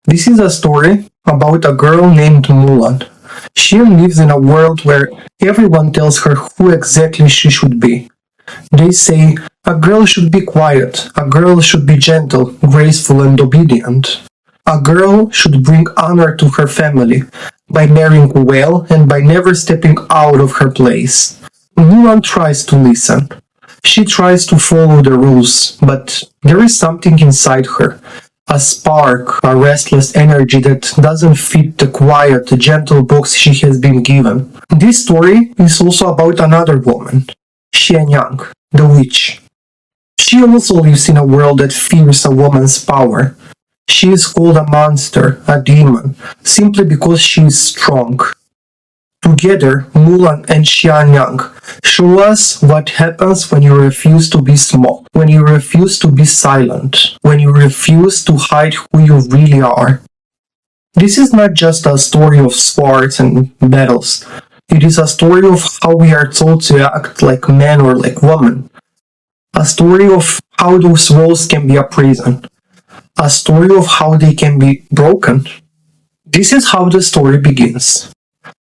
This is a story about a girl named Mulan. She lives in a world where everyone tells her who exactly she should be. They say, a girl should be quiet, a girl should be gentle, graceful and obedient. A girl should bring honor to her family by marrying well and by never stepping out of her place. Mulan tries to listen. She tries to follow the rules, but there is something inside her. A spark, a restless energy that doesn't fit the quiet, gentle box she has been given. This story is also about another woman, Xianniang, the witch. She also lives in a world that fears a woman's power. She is called a monster, a demon, simply because she is strong. Together, Mulan and Xianniang show us what happens when you refuse to be small, when you refuse to be silent, when you refuse to hide who you really are. This is not just a story of swords and battles. It is a story of how we are told to act like men or like women. A story of how those roles can be a prison. A story of how they can be broken. This is how the story begins.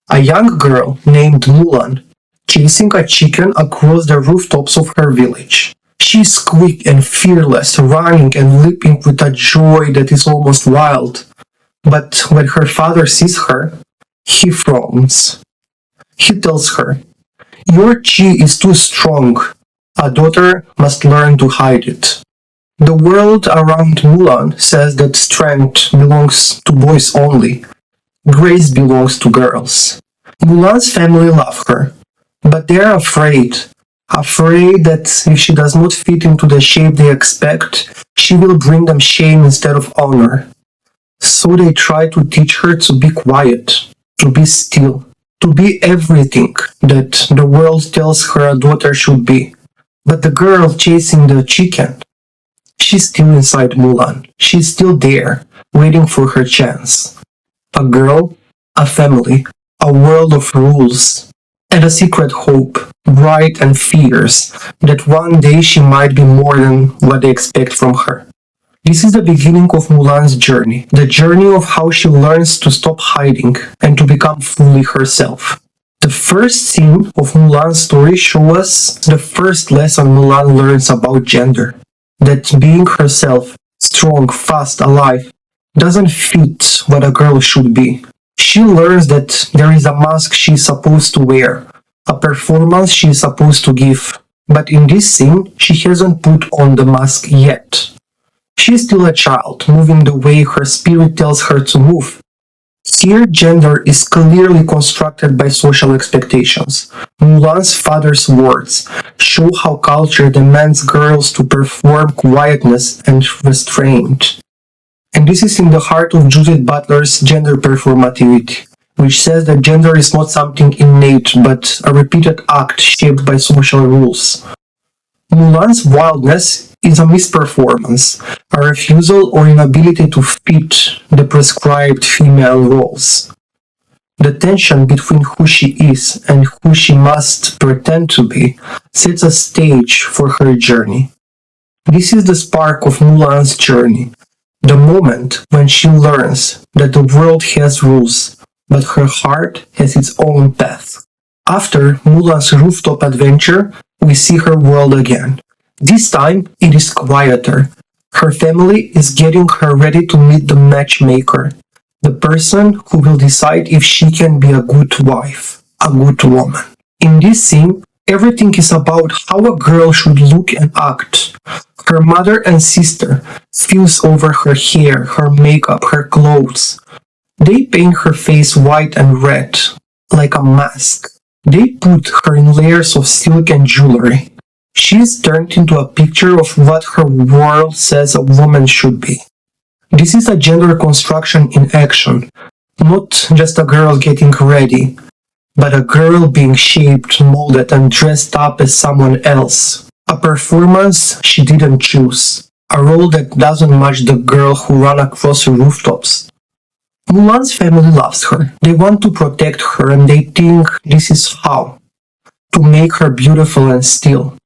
A young girl named Mulan chasing a chicken across the rooftops of her village. She is quick and fearless, running and leaping with a joy that is almost wild. But when her father sees her, he frowns. He tells her, "Your chi is too strong. A daughter must learn to hide it." The world around Mulan says that strength belongs to boys only. Grace belongs to girls. Mulan's family love her, but they are afraid that if she does not fit into the shape they expect, she will bring them shame instead of honor. So they try to teach her to be quiet, to be still, to be everything that the world tells her a daughter should be. But the girl chasing the chicken, she's still inside Mulan. She's still there, waiting for her chance. A girl, a family, a world of rules, and a secret hope, bright and fierce, that one day she might be more than what they expect from her. This is the beginning of Mulan's journey, the journey of how she learns to stop hiding and to become fully herself. The first scene of Mulan's story shows us the first lesson Mulan learns about gender, that being herself, strong, fast, alive, doesn't fit what a girl should be. She learns that there is a mask she is supposed to wear, a performance she is supposed to give, but in this scene, she hasn't put on the mask yet. She is still a child, moving the way her spirit tells her to move. Here, gender is clearly constructed by social expectations. Mulan's father's words show how culture demands girls to perform quietness and restraint. And this is in the heart of Judith Butler's gender performativity, which says that gender is not something innate but a repeated act shaped by social rules. Mulan's wildness is a misperformance, a refusal or inability to fit the prescribed female roles. The tension between who she is and who she must pretend to be sets a stage for her journey. This is the spark of Mulan's journey, the moment when she learns that the world has rules, but her heart has its own path. After Mulan's rooftop adventure, we see her world again. This time, it is quieter. Her family is getting her ready to meet the matchmaker, the person who will decide if she can be a good wife, a good woman. In this scene, everything is about how a girl should look and act. Her mother and sister fuse over her hair, her makeup, her clothes. They paint her face white and red, like a mask. They put her in layers of silk and jewelry. She is turned into a picture of what her world says a woman should be. This is a gender construction in action, not just a girl getting ready, but a girl being shaped, molded, and dressed up as someone else. A performance she didn't choose, a role that doesn't match the girl who ran across rooftops. Mulan's family loves her. They want to protect her and they think this is how. To make her beautiful and still.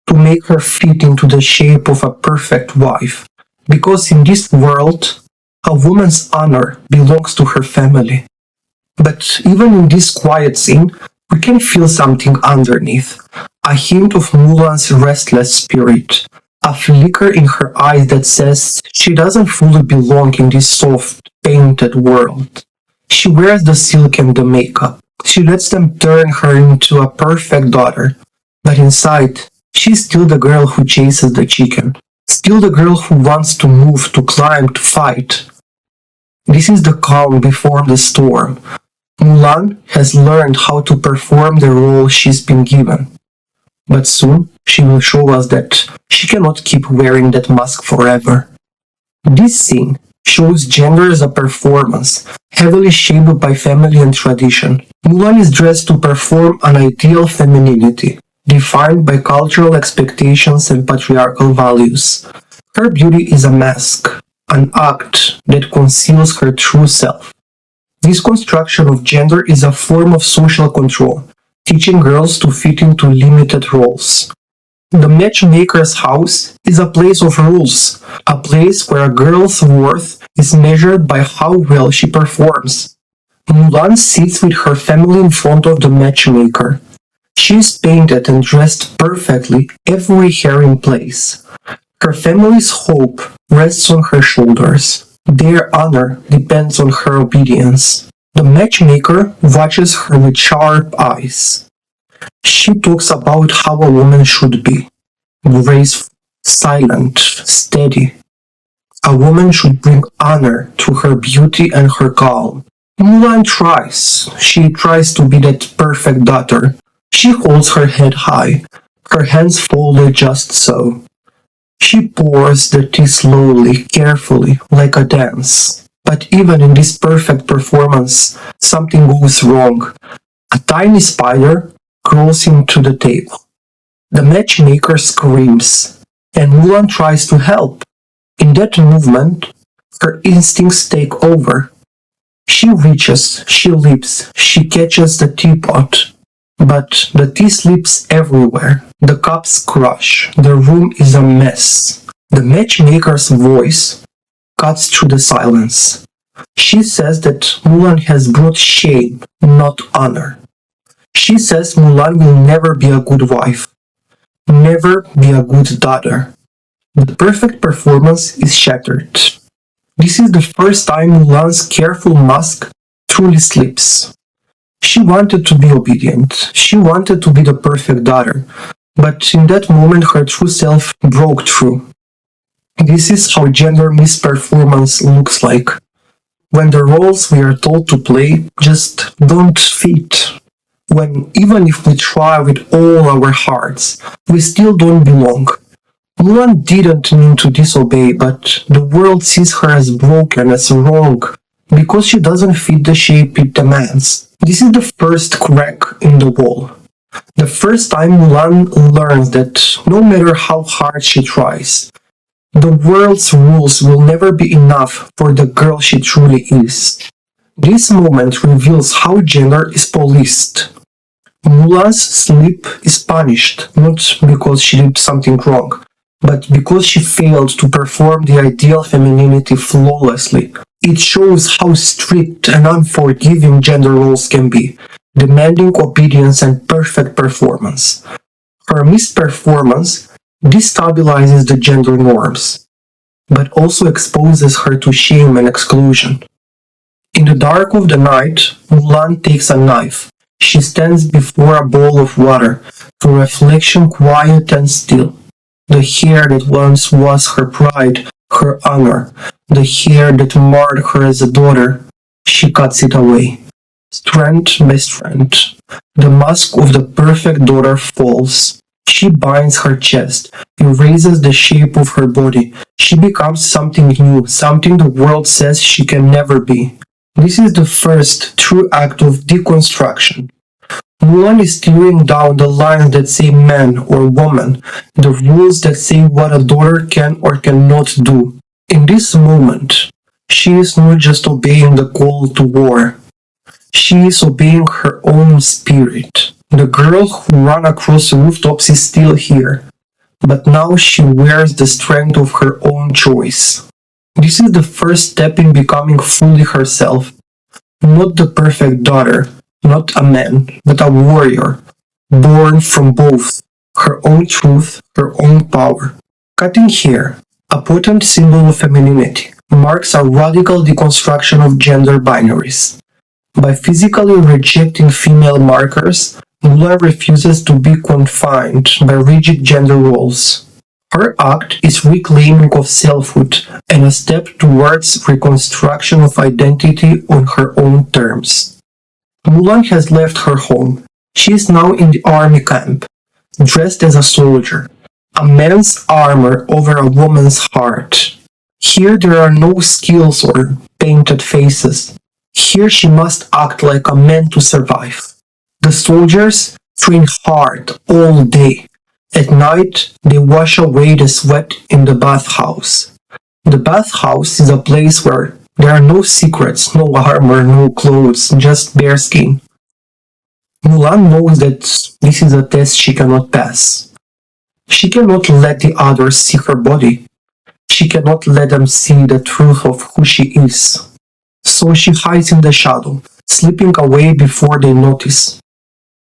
To make her fit into the shape of a perfect wife. Because in this world, A woman's honor belongs to her family. But even in this quiet scene, we can feel something underneath. A hint of Mulan's restless spirit. A flicker in her eyes that says she doesn't fully belong in this soft, painted world. She wears the silk and the makeup. She lets them turn her into a perfect daughter. But inside, she's still the girl who chases the chicken. Still the girl who wants to move, to climb, to fight. This is the calm before the storm. Mulan has learned how to perform the role she's been given. But soon, she will show us that she cannot keep wearing that mask forever. This scene shows gender as a performance, heavily shaped by family and tradition. Mulan is dressed to perform an ideal femininity, defined by cultural expectations and patriarchal values. Her beauty is a mask, an act that conceals her true self. This construction of gender is a form of social control, teaching girls to fit into limited roles. The matchmaker's house is a place of rules, a place where a girl's worth is measured by how well she performs. Mulan sits with her family in front of the matchmaker. She is painted and dressed perfectly, every hair in place. Her family's hope rests on her shoulders. Their honor depends on her obedience. The matchmaker watches her with sharp eyes. She talks about how a woman should be. Graceful, silent, steady. A woman should bring honor to her beauty and her calm. Mulan tries. She tries to be that perfect daughter. She holds her head high, her hands folded just so. She pours the tea slowly, carefully, like a dance. But even in this perfect performance, something goes wrong. A tiny spider crawls into the table. The matchmaker screams, and Mulan tries to help. In that movement, her instincts take over. She reaches, she leaps, she catches the teapot. But the tea slips everywhere. The cups crush. The room is a mess. The matchmaker's voice cuts through the silence. She says that Mulan has brought shame, not honor. She says Mulan will never be a good wife, never be a good daughter. The perfect performance is shattered. This is the first time Mulan's careful mask truly slips. She wanted to be obedient. She wanted to be the perfect daughter. But in that moment, her true self broke through. This is how gender misperformance looks like. When the roles we are told to play just don't fit. When even if we try with all our hearts, we still don't belong. Mulan didn't mean to disobey, but the world sees her as broken, as wrong, because she doesn't fit the shape it demands. This is the first crack in the wall. The first time Mulan learns that no matter how hard she tries, the world's rules will never be enough for the girl she truly is. This moment reveals how gender is policed. Mulan's slip is punished, not because she did something wrong, but because she failed to perform the ideal femininity flawlessly. It shows how strict and unforgiving gender roles can be, demanding obedience and perfect performance. Her misperformance destabilizes the gender norms, but also exposes her to shame and exclusion. In the dark of the night, Mulan takes a knife. She stands before a bowl of water, her reflection quiet and still. The hair that once was her pride, her honor, the hair that marred her as a daughter, she cuts it away. Strand by strand, the mask of the perfect daughter falls. She binds her chest, erases the shape of her body. She becomes something new, something the world says she can never be. This is the first true act of deconstruction. Mulan is tearing down the lines that say man or woman, the rules that say what a daughter can or cannot do. In this moment, she is not just obeying the call to war. She is obeying her own spirit. The girl who ran across the rooftops is still here, but now she wears the strength of her own choice. This is the first step in becoming fully herself. Not the perfect daughter, not a man, but a warrior, born from both her own truth, her own power. Cutting hair, a potent symbol of femininity, marks a radical deconstruction of gender binaries. By physically rejecting female markers, Mulan refuses to be confined by rigid gender roles. Her act is reclaiming of selfhood and a step towards reconstruction of identity on her own terms. Mulan has left her home. She is now in the army camp, dressed as a soldier, a man's armor over a woman's heart. Here there are no skills or painted faces. Here she must act like a man to survive. The soldiers train hard all day. At night, they wash away the sweat in the bathhouse. The bathhouse is a place where there are no secrets, no armor, no clothes, just bare skin. Mulan knows that this is a test she cannot pass. She cannot let the others see her body. She cannot let them see the truth of who she is. So she hides in the shadow, slipping away before they notice.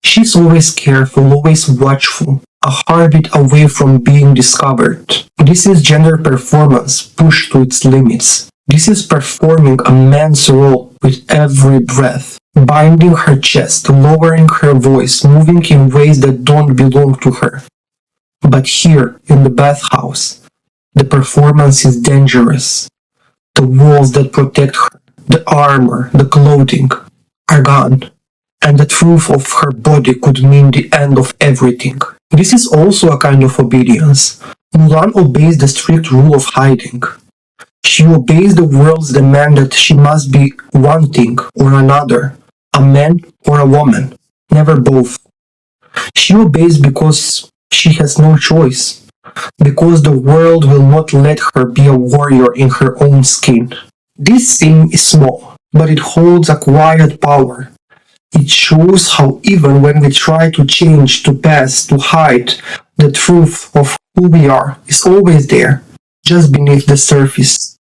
She's always careful, always watchful, a heartbeat away from being discovered. This is gender performance pushed to its limits. This is performing a man's role with every breath, binding her chest, lowering her voice, moving in ways that don't belong to her. But here, in the bathhouse, the performance is dangerous. The walls that protect her, the armor, the clothing, are gone. And the truth of her body could mean the end of everything. This is also a kind of obedience. Mulan obeys the strict rule of hiding. She obeys the world's demand that she must be one thing or another, a man or a woman, never both. She obeys because she has no choice, because the world will not let her be a warrior in her own skin. This scene is small, but it holds a quiet power. It shows how even when we try to change, to pass, to hide, the truth of who we are is always there, just beneath the surface.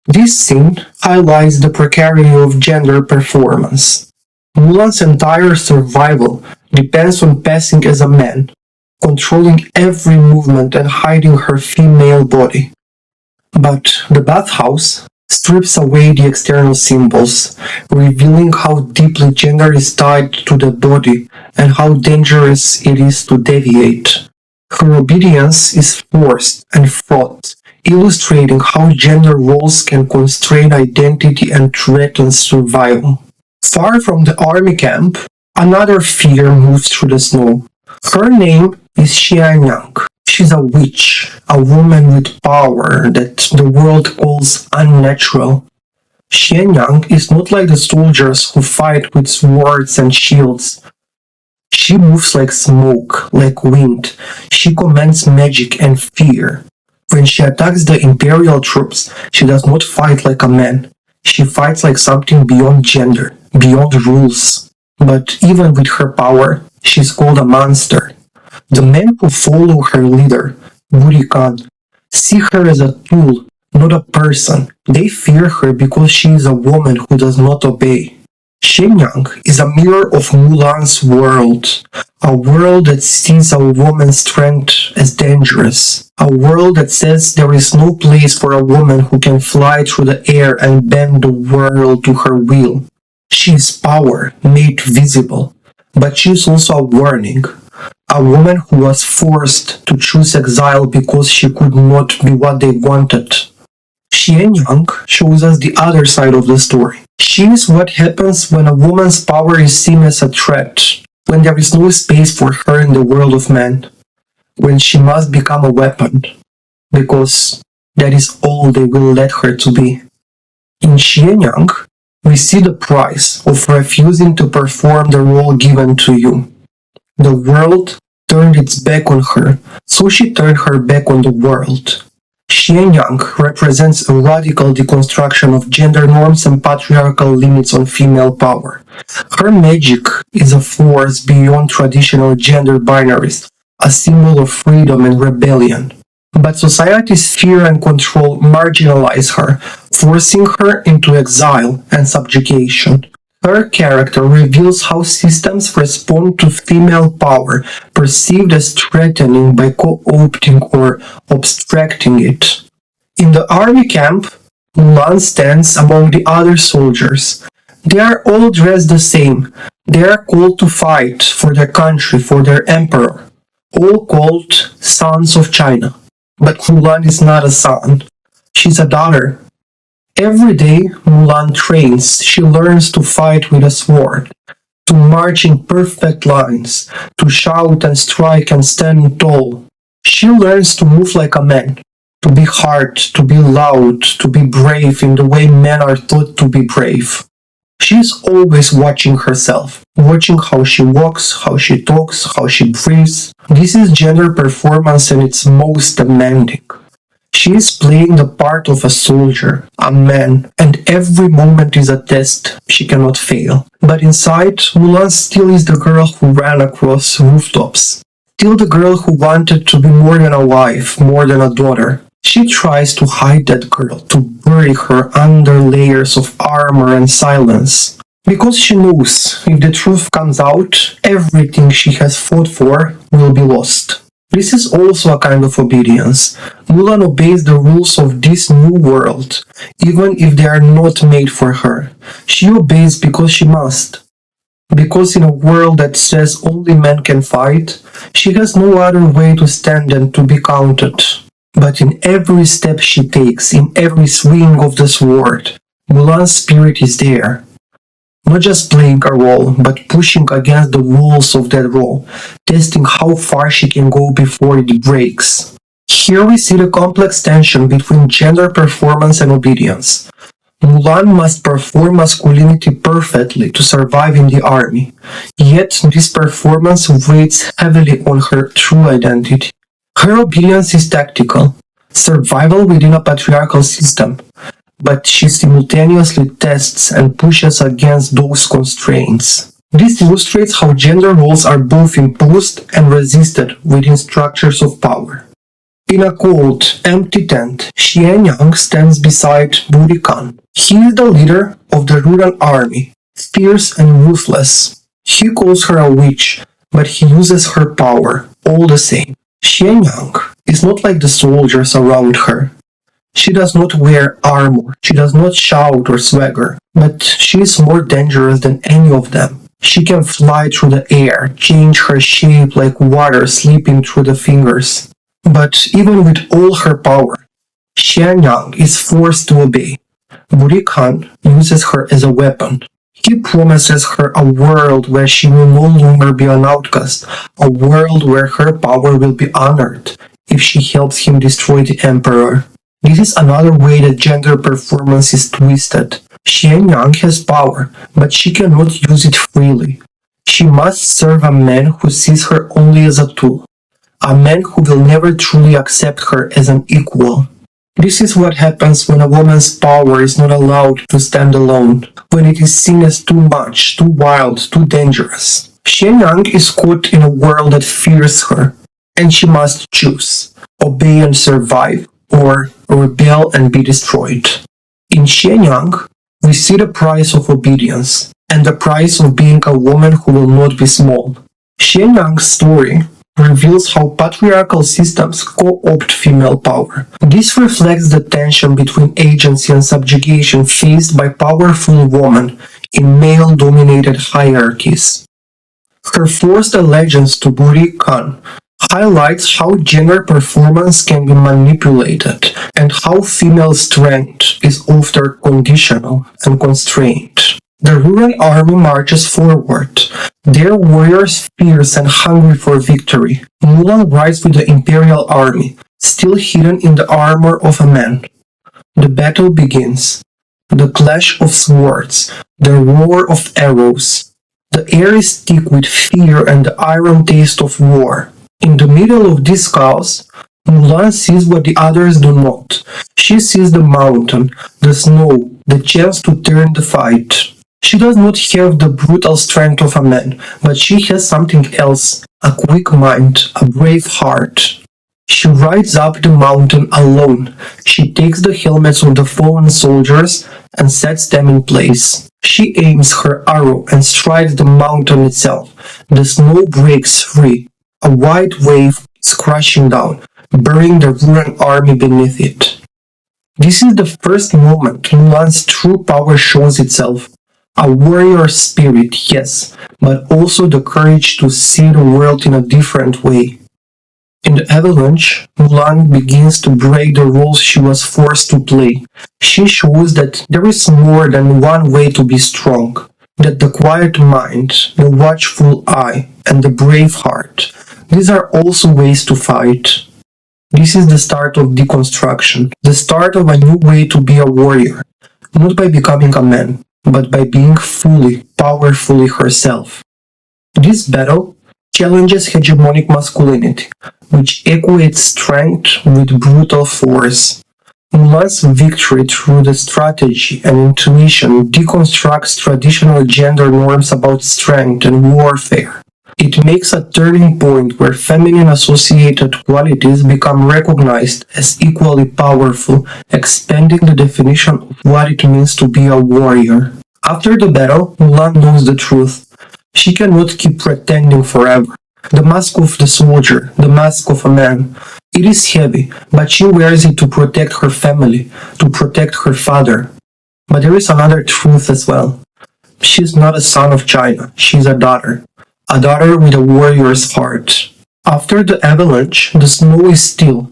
This scene highlights the precarity of gender performance. Mulan's entire survival depends on passing as a man, controlling every movement and hiding her female body. But the bathhouse strips away the external symbols, revealing how deeply gender is tied to the body and how dangerous it is to deviate. Her obedience is forced and fraught, illustrating how gender roles can constrain identity and threaten survival. Far from the army camp, another figure moves through the snow. Her name is Xianniang. She's a witch, a woman with power that the world calls unnatural. Xianniang is not like the soldiers who fight with swords and shields. She moves like smoke, like wind. She commands magic and fear. When she attacks the imperial troops, she does not fight like a man. She fights like something beyond gender, beyond rules. But even with her power, she's called a monster. The men who follow her leader, Buri Khan, see her as a tool, not a person. They fear her because she is a woman who does not obey. Xianniang is a mirror of Mulan's world, a world that sees a woman's strength as dangerous, a world that says there is no place for a woman who can fly through the air and bend the world to her will. She is power made visible, but she is also a warning. A woman who was forced to choose exile because she could not be what they wanted. Xianniang shows us the other side of the story. She is what happens when a woman's power is seen as a threat, when there is no space for her in the world of men, when she must become a weapon, because that is all they will let her to be. In Xianniang, we see the price of refusing to perform the role given to you. The world turned its back on her, so she turned her back on the world. Xianniang represents a radical deconstruction of gender norms and patriarchal limits on female power. Her magic is a force beyond traditional gender binaries, a symbol of freedom and rebellion. But society's fear and control marginalize her, forcing her into exile and subjugation. Her character reveals how systems respond to female power perceived as threatening by co-opting or obstructing it. In the army camp, Mulan stands among the other soldiers. They are all dressed the same. They are called to fight for their country, for their emperor, all called sons of China. But Mulan is not a son. She's a daughter. Every day, Mulan trains. She learns to fight with a sword, to march in perfect lines, to shout and strike and stand tall. She learns to move like a man, to be hard, to be loud, to be brave in the way men are taught to be brave. She's always watching herself, watching how she walks, how she talks, how she breathes. This is gender performance in its most demanding. She is playing the part of a soldier, a man, and every moment is a test she cannot fail. But inside, Mulan still is the girl who ran across rooftops. Still the girl who wanted to be more than a wife, more than a daughter. She tries to hide that girl, to bury her under layers of armor and silence. Because she knows, if the truth comes out, everything she has fought for will be lost. This is also a kind of obedience. Mulan obeys the rules of this new world, even if they are not made for her. She obeys because she must. Because in a world that says only men can fight, she has no other way to stand than to be counted. But in every step she takes, in every swing of the sword, Mulan's spirit is there. Not just playing a role, but pushing against the walls of that role, testing how far she can go before it breaks. Here we see the complex tension between gender performance and obedience. Mulan must perform masculinity perfectly to survive in the army, yet this performance weighs heavily on her true identity. Her obedience is tactical, survival within a patriarchal system, but she simultaneously tests and pushes against those constraints. This illustrates how gender roles are both imposed and resisted within structures of power. In a cold, empty tent, Xianniang stands beside Buri Khan. He is the leader of the rural army, fierce and ruthless. He calls her a witch, but he uses her power all the same. Xianniang is not like the soldiers around her. She does not wear armor, she does not shout or swagger, but she is more dangerous than any of them. She can fly through the air, change her shape like water slipping through the fingers. But even with all her power, Xianniang is forced to obey. Buri Khan uses her as a weapon. He promises her a world where she will no longer be an outcast, a world where her power will be honored if she helps him destroy the emperor. This is another way that gender performance is twisted. Xianniang has power, but she cannot use it freely. She must serve a man who sees her only as a tool, a man who will never truly accept her as an equal. This is what happens when a woman's power is not allowed to stand alone, when it is seen as too much, too wild, too dangerous. Xianniang is caught in a world that fears her, and she must choose, obey and survive, or rebel and be destroyed. In Xianniang, we see the price of obedience, and the price of being a woman who will not be small. Xianniang's story reveals how patriarchal systems co-opt female power. This reflects the tension between agency and subjugation faced by powerful women in male-dominated hierarchies. Her forced allegiance to Buri Khan highlights how gender performance can be manipulated and how female strength is often conditional and constrained. The rural army marches forward, their warriors fierce and hungry for victory. Mulan rides with the imperial army, still hidden in the armor of a man. The battle begins. The clash of swords, the roar of arrows. The air is thick with fear and the iron taste of war. In the middle of this chaos, Mulan sees what the others do not. She sees the mountain, the snow, the chance to turn the fight. She does not have the brutal strength of a man, but she has something else, a quick mind, a brave heart. She rides up the mountain alone. She takes the helmets of the fallen soldiers and sets them in place. She aims her arrow and strikes the mountain itself. The snow breaks free. A white wave is crashing down, burying the ruined army beneath it. This is the first moment Mulan's true power shows itself. A warrior spirit, yes, but also the courage to see the world in a different way. In the avalanche, Mulan begins to break the roles she was forced to play. She shows that there is more than one way to be strong, that the quiet mind, the watchful eye, and the brave heart, these are also ways to fight. This is the start of deconstruction, the start of a new way to be a warrior, not by becoming a man, but by being fully, powerfully herself. This battle challenges hegemonic masculinity, which equates strength with brutal force. Mulan's victory through the strategy and intuition deconstructs traditional gender norms about strength and warfare. It makes a turning point where feminine associated qualities become recognized as equally powerful, expanding the definition of what it means to be a warrior. After the battle, Mulan knows the truth. She cannot keep pretending forever. The mask of the soldier, the mask of a man. It is heavy, but she wears it to protect her family, to protect her father. But there is another truth as well. She's not a son of China, she's a daughter. A daughter with a warrior's heart. After the avalanche, the snow is still.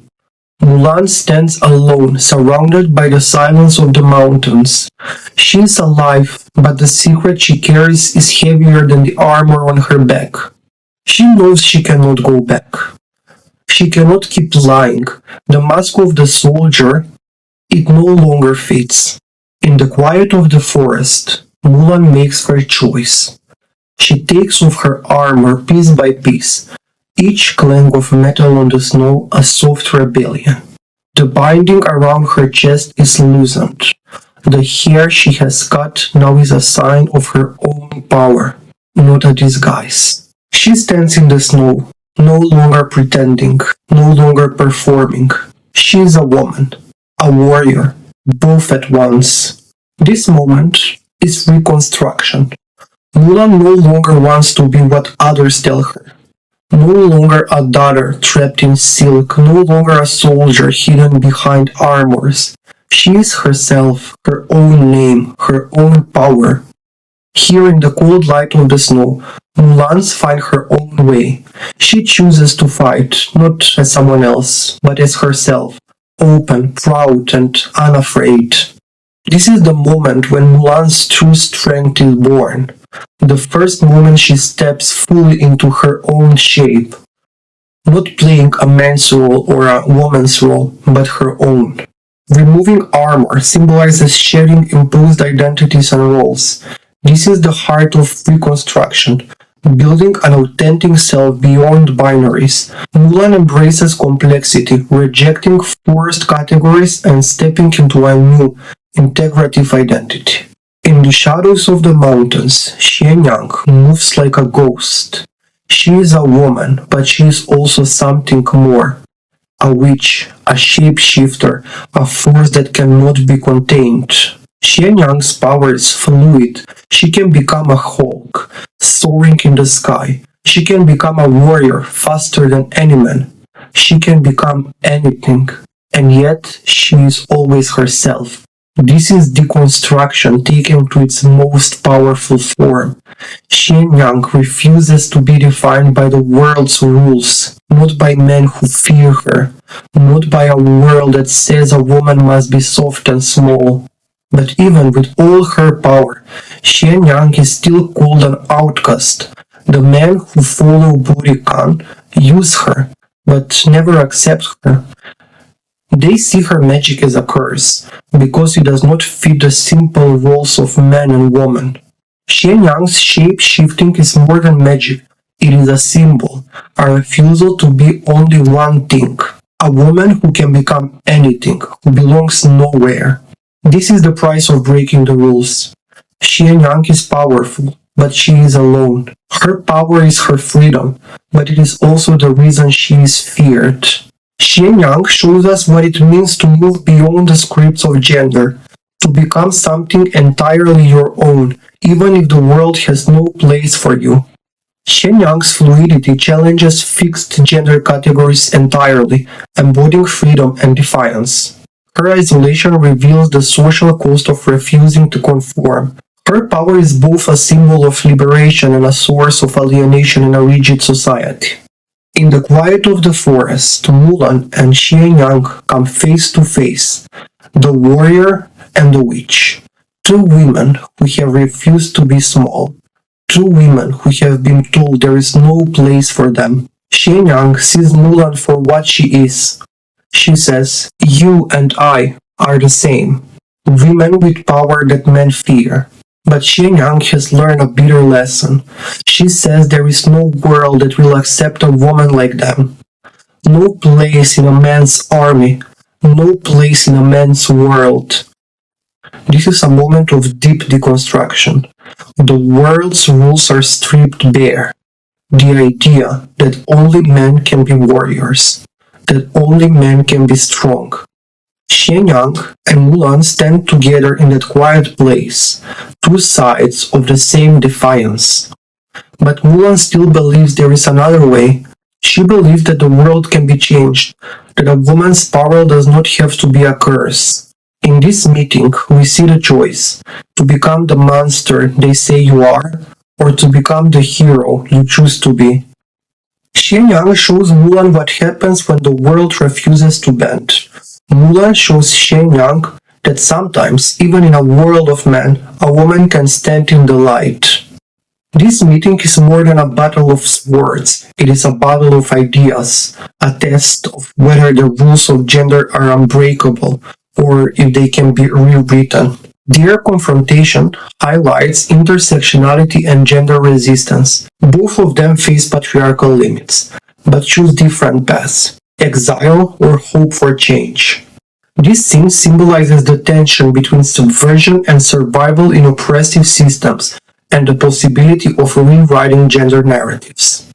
Mulan stands alone, surrounded by the silence of the mountains. She is alive, but the secret she carries is heavier than the armor on her back. She knows she cannot go back. She cannot keep lying. The mask of the soldier, it no longer fits. In the quiet of the forest, Mulan makes her choice. She takes off her armor piece by piece, each clang of metal on the snow a soft rebellion. The binding around her chest is loosened. The hair she has cut now is a sign of her own power, not a disguise. She stands in the snow, no longer pretending, no longer performing. She is a woman, a warrior, both at once. This moment is reconstruction. Mulan no longer wants to be what others tell her. No longer a daughter trapped in silk, no longer a soldier hidden behind armors. She is herself, her own name, her own power. Here in the cold light of the snow, Mulan finds her own way. She chooses to fight, not as someone else, but as herself, open, proud, and unafraid. This is the moment when Mulan's true strength is born. The first moment she steps fully into her own shape. Not playing a man's role or a woman's role, but her own. Removing armor symbolizes shedding imposed identities and roles. This is the heart of reconstruction, building an authentic self beyond binaries. Mulan embraces complexity, rejecting forced categories and stepping into a new, integrative identity. In the shadows of the mountains, Xianniang moves like a ghost. She is a woman, but she is also something more. A witch, a shapeshifter, a force that cannot be contained. Xianniang's power is fluid. She can become a hawk, soaring in the sky. She can become a warrior faster than any man. She can become anything, and yet she is always herself. This is deconstruction taken to its most powerful form. Xianniang refuses to be defined by the world's rules, not by men who fear her, not by a world that says a woman must be soft and small. But even with all her power, Xianniang is still called an outcast. The men who follow Buri Khan use her, but never accept her. They see her magic as a curse, because it does not fit the simple roles of man and woman. Xianniang's shape-shifting is more than magic. It is a symbol, a refusal to be only one thing. A woman who can become anything, who belongs nowhere. This is the price of breaking the rules. Xianniang is powerful, but she is alone. Her power is her freedom, but it is also the reason she is feared. Xianniang shows us what it means to move beyond the scripts of gender, to become something entirely your own, even if the world has no place for you. Xianniang's fluidity challenges fixed gender categories entirely, embodying freedom and defiance. Her isolation reveals the social cost of refusing to conform. Her power is both a symbol of liberation and a source of alienation in a rigid society. In the quiet of the forest, Mulan and Xianniang come face to face, the warrior and the witch, two women who have refused to be small, two women who have been told there is no place for them. Xianniang sees Mulan for what she is. She says, "You and I are the same, women with power that men fear." But Xianniang has learned a bitter lesson. She says there is no world that will accept a woman like them. No place in a man's army, no place in a man's world. This is a moment of deep deconstruction. The world's rules are stripped bare. The idea that only men can be warriors, that only men can be strong. Xianniang and Mulan stand together in that quiet place, two sides of the same defiance. But Mulan still believes there is another way. She believes that the world can be changed, that a woman's power does not have to be a curse. In this meeting, we see the choice, to become the monster they say you are, or to become the hero you choose to be. Xianniang shows Mulan what happens when the world refuses to bend. Mulan shows Xianniang that sometimes, even in a world of men, a woman can stand in the light. This meeting is more than a battle of swords. It is a battle of ideas, a test of whether the rules of gender are unbreakable or if they can be rewritten. Their confrontation highlights intersectionality and gender resistance. Both of them face patriarchal limits, but choose different paths: exile or hope for change. This scene symbolizes the tension between subversion and survival in oppressive systems, and the possibility of rewriting gender narratives.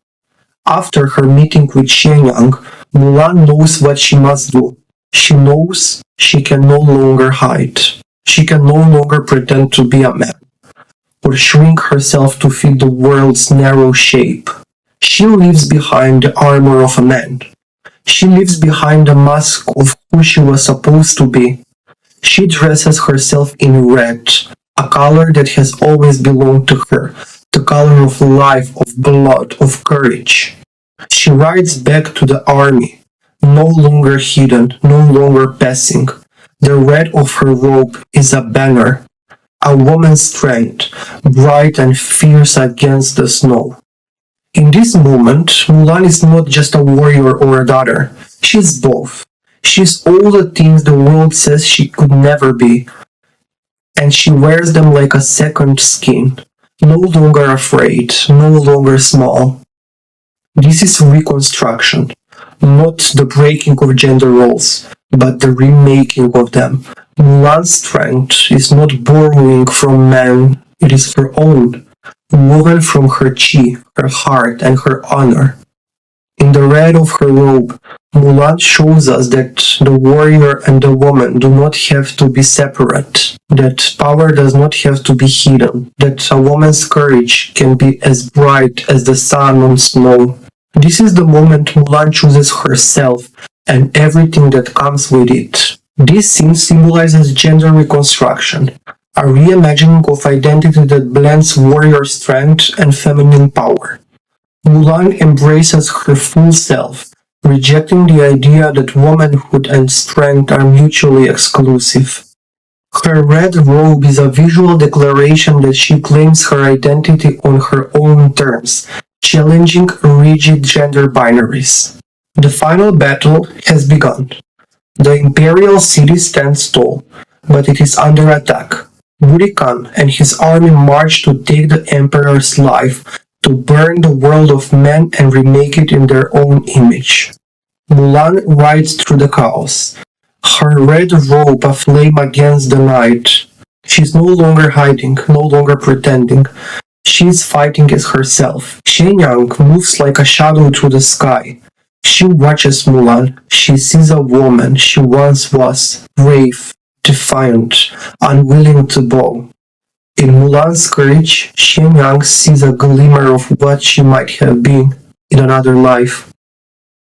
After her meeting with Xianniang, Mulan knows what she must do. She knows she can no longer hide. She can no longer pretend to be a man, or shrink herself to fit the world's narrow shape. She leaves behind the armor of a man. She leaves behind the mask of who she was supposed to be. She dresses herself in red, a color that has always belonged to her, the color of life, of blood, of courage. She rides back to the army, no longer hidden, no longer passing. The red of her robe is a banner, a woman's strength, bright and fierce against the snow. In this moment, Mulan is not just a warrior or a daughter. She's both. She's all the things the world says she could never be. And she wears them like a second skin, no longer afraid, no longer small. This is reconstruction, not the breaking of gender roles, but the remaking of them. Mulan's strength is not borrowing from man, it is her own, woven from her chi, her heart, and her honor. In the red of her robe, Mulan shows us that the warrior and the woman do not have to be separate, that power does not have to be hidden, that a woman's courage can be as bright as the sun on snow. This is the moment Mulan chooses herself and everything that comes with it. This scene symbolizes gender reconstruction, a reimagining of identity that blends warrior strength and feminine power. Mulan embraces her full self, rejecting the idea that womanhood and strength are mutually exclusive. Her red robe is a visual declaration that she claims her identity on her own terms, challenging rigid gender binaries. The final battle has begun. The imperial city stands tall, but it is under attack. Buri Khan and his army march to take the emperor's life, to burn the world of men and remake it in their own image. Mulan rides through the chaos, her red robe aflame against the night. She's no longer hiding, no longer pretending. She's fighting as herself. Xianniang moves like a shadow through the sky. She watches Mulan. She sees a woman she once was, brave, defiant, unwilling to bow. In Mulan's courage, Xianniang sees a glimmer of what she might have been in another life.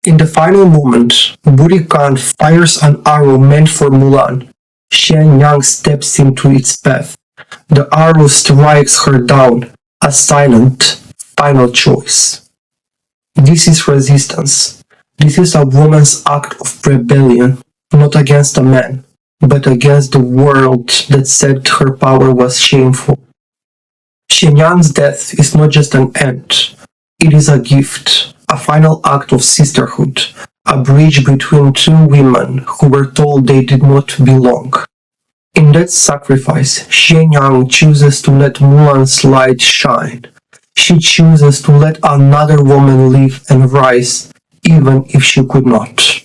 In the final moment, Buri Khan fires an arrow meant for Mulan. Xianniang steps into its path. The arrow strikes her down, a silent, final choice. This is resistance. This is a woman's act of rebellion, not against a man, but against the world that said her power was shameful. Xianniang's death is not just an end, it is a gift, a final act of sisterhood, a bridge between two women who were told they did not belong. In that sacrifice, Xianniang chooses to let Mulan's light shine. She chooses to let another woman live and rise, even if she could not.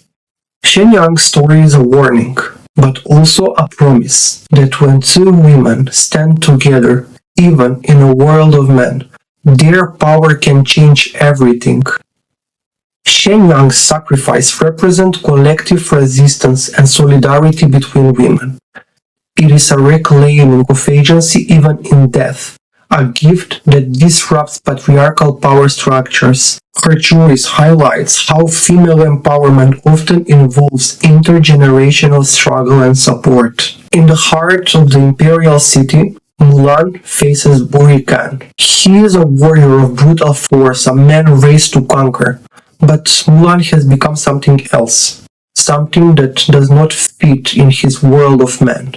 Xianniang's story is a warning, but also a promise that when two women stand together, even in a world of men, their power can change everything. Xianniang's sacrifice represents collective resistance and solidarity between women. It is a reclaiming of agency even in death, a gift that disrupts patriarchal power structures. Her choice highlights how female empowerment often involves intergenerational struggle and support. In the heart of the imperial city, Mulan faces Buri Khan. He is a warrior of brutal force, a man raised to conquer. But Mulan has become something else, something that does not fit in his world of men.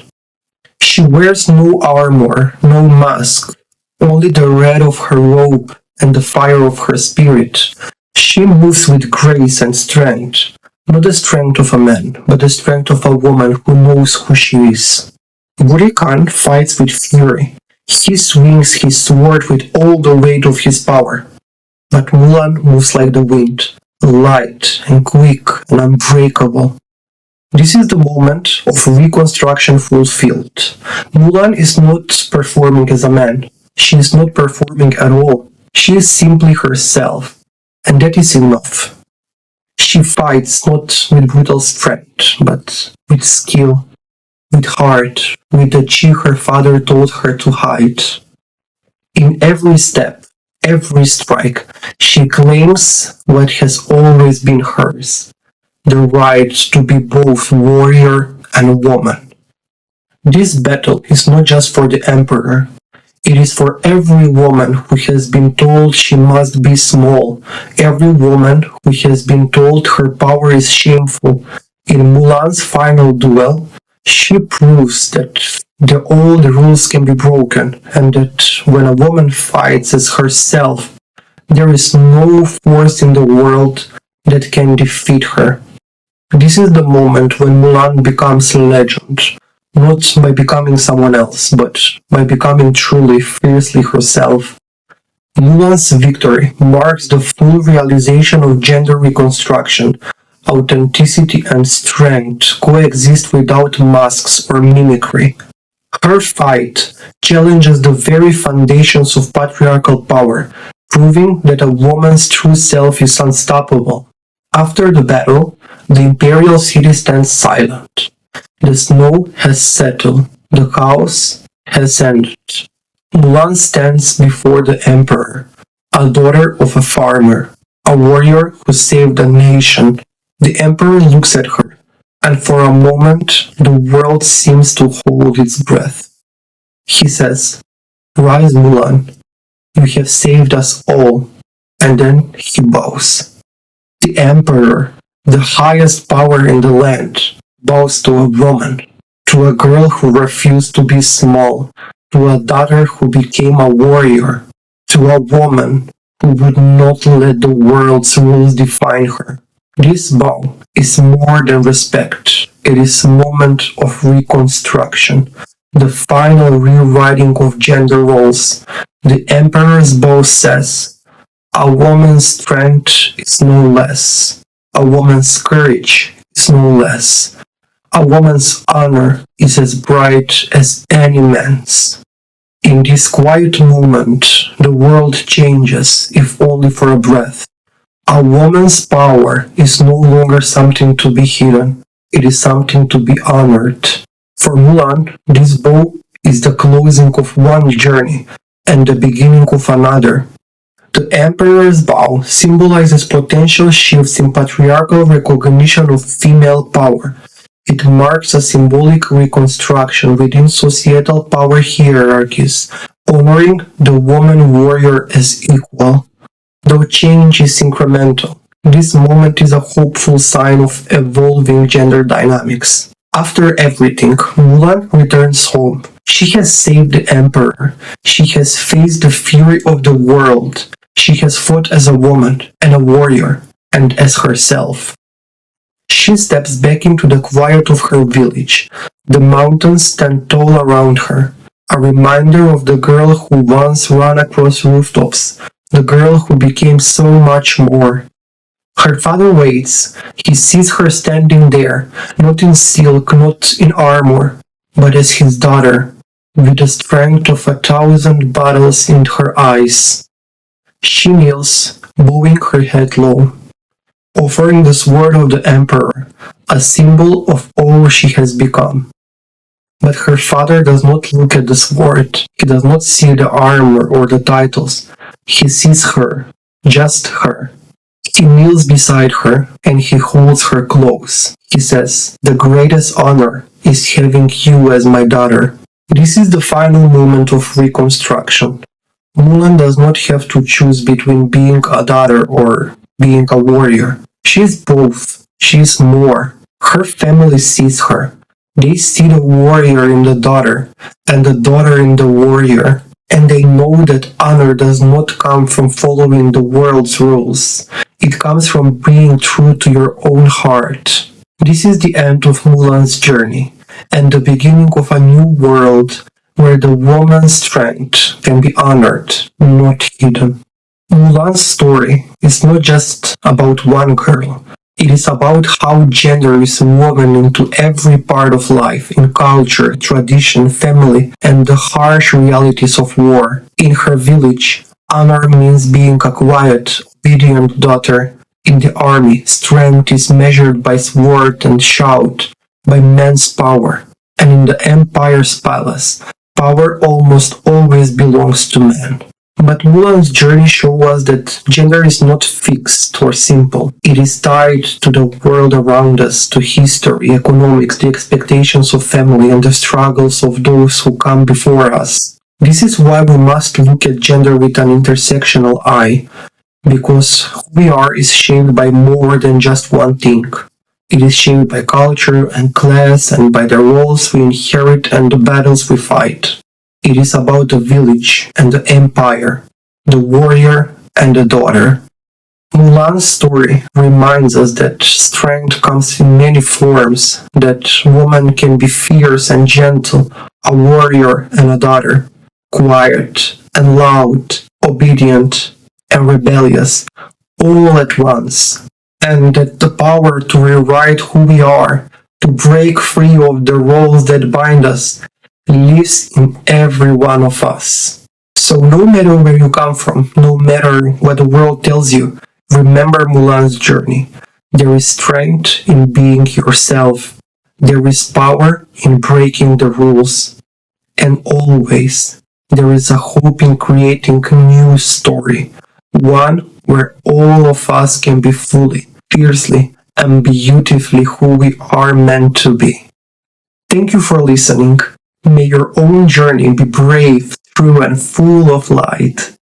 She wears no armor, no mask, only the red of her robe and the fire of her spirit. She moves with grace and strength, not the strength of a man, but the strength of a woman who knows who she is. Buri Khan fights with fury. He swings his sword with all the weight of his power. But Mulan moves like the wind, light and quick and unbreakable. This is the moment of reconstruction fulfilled. Mulan is not performing as a man. She is not performing at all. She is simply herself, and that is enough. She fights not with brutal strength, but with skill, with heart, with the chi her father told her to hide. In every step, every strike, she claims what has always been hers, the right to be both warrior and woman. This battle is not just for the emperor. It is for every woman who has been told she must be small, every woman who has been told her power is shameful. In Mulan's final duel, she proves that all the rules can be broken, and that when a woman fights as herself, there is no force in the world that can defeat her. This is the moment when Mulan becomes a legend, not by becoming someone else, but by becoming truly, fiercely herself. Mulan's victory marks the full realization of gender reconstruction. Authenticity and strength coexist without masks or mimicry. Her fight challenges the very foundations of patriarchal power, proving that a woman's true self is unstoppable. After the battle, the imperial city stands silent. The snow has settled. The chaos has ended. Mulan stands before the emperor, a daughter of a farmer, a warrior who saved a nation. The emperor looks at her, and for a moment the world seems to hold its breath. He says, "Rise, Mulan, you have saved us all," and then he bows. The emperor, the highest power in the land, bows to a woman, to a girl who refused to be small, to a daughter who became a warrior, to a woman who would not let the world's rules define her. This bow is more than respect. It is a moment of reconstruction, the final rewriting of gender roles. The emperor's bow says, "A woman's strength is no less. A woman's courage is no less. A woman's honor is as bright as any man's." In this quiet moment, the world changes, if only for a breath. A woman's power is no longer something to be hidden, it is something to be honored. For Mulan, this bow is the closing of one journey and the beginning of another. The Emperor's bow symbolizes potential shifts in patriarchal recognition of female power. It marks a symbolic reconstruction within societal power hierarchies, honoring the woman warrior as equal. Though change is incremental, this moment is a hopeful sign of evolving gender dynamics. After everything, Mulan returns home. She has saved the Emperor. She has faced the fury of the world. She has fought as a woman and a warrior, and as herself. She steps back into the quiet of her village. The mountains stand tall around her, a reminder of the girl who once ran across rooftops, the girl who became so much more. Her father waits. He sees her standing there, not in silk, not in armor, but as his daughter, with the strength of 1,000 battles in her eyes. She kneels, bowing her head low, offering the sword of the Emperor, a symbol of all she has become. But her father does not look at the sword. He does not see the armor or the titles. He sees her, just her. He kneels beside her and he holds her close. He says, "The greatest honor is having you as my daughter." This is the final moment of reconstruction. Mulan does not have to choose between being a daughter or being a warrior. She is both. She is more. Her family sees her. They see the warrior in the daughter and the daughter in the warrior. And they know that honor does not come from following the world's rules. It comes from being true to your own heart. This is the end of Mulan's journey and the beginning of a new world where the woman's strength can be honored, not hidden. Mulan's story is not just about one girl. It is about how gender is woven into every part of life, in culture, tradition, family, and the harsh realities of war. In her village, honor means being a quiet, obedient daughter. In the army, strength is measured by sword and shout, by men's power. And in the Empire's palace, power almost always belongs to men. But Mulan's journey shows us that gender is not fixed or simple. It is tied to the world around us, to history, economics, the expectations of family, and the struggles of those who come before us. This is why we must look at gender with an intersectional eye, because who we are is shaped by more than just one thing. It is shaped by culture and class and by the roles we inherit and the battles we fight. It is about the village and the empire, the warrior and the daughter. Mulan's story reminds us that strength comes in many forms, that woman can be fierce and gentle, a warrior and a daughter, quiet and loud, obedient and rebellious, all at once, and that the power to rewrite who we are, to break free of the roles that bind us, lives in every one of us. So no matter where you come from, no matter what the world tells you, remember Mulan's journey. There is strength in being yourself. There is power in breaking the rules. And always, there is a hope in creating a new story. One where all of us can be fully, fiercely, and beautifully who we are meant to be. Thank you for listening. May your own journey be brave, true, and full of light.